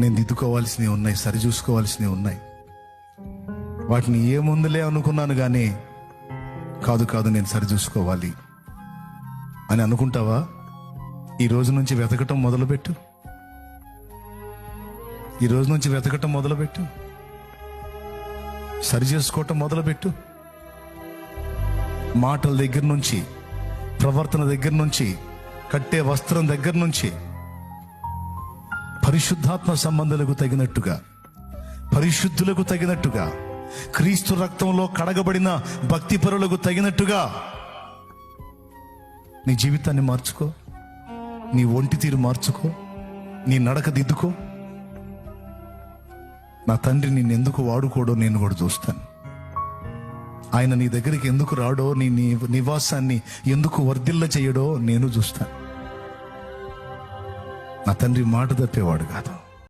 నేను దిద్దుకోవాల్సినవి ఉన్నాయి, సరిచూసుకోవాల్సినవి ఉన్నాయి. వాటిని ఏముందులే అనుకున్నాను కానీ కాదు నేను సరిచూసుకోవాలి అని అనుకుంటావా? ఈ రోజు నుంచి వెతకటం మొదలుపెట్టు. ఈ రోజు నుంచి వెతకటం మొదలుపెట్టు. సరి చేసుకోవటం మొదలుపెట్టు. మాటల దగ్గర నుంచి, ప్రవర్తన దగ్గర నుంచి, కట్టే వస్త్రం దగ్గర నుంచి పరిశుద్ధాత్మ సంబంధాలకు తగినట్టుగా, పరిశుద్ధులకు తగినట్టుగా, క్రీస్తు రక్తంలో కడగబడిన భక్తిపరులకు తగినట్టుగా నీ జీవితాన్ని మార్చుకో, నీ ఒంటి తీరు మార్చుకో, నీ నడక దిద్దుకో. నా తండ్రి నిన్ను ఎందుకు వాడుకోడో నేను కూడా చూస్తాను. ఆయన నీ దగ్గరికి ఎందుకు రాడో, నీ నివాసాన్ని ఎందుకు వర్ధిల్ల చేయడో నేను చూస్తాను. నా తండ్రి మాట తప్పేవాడు కాదు.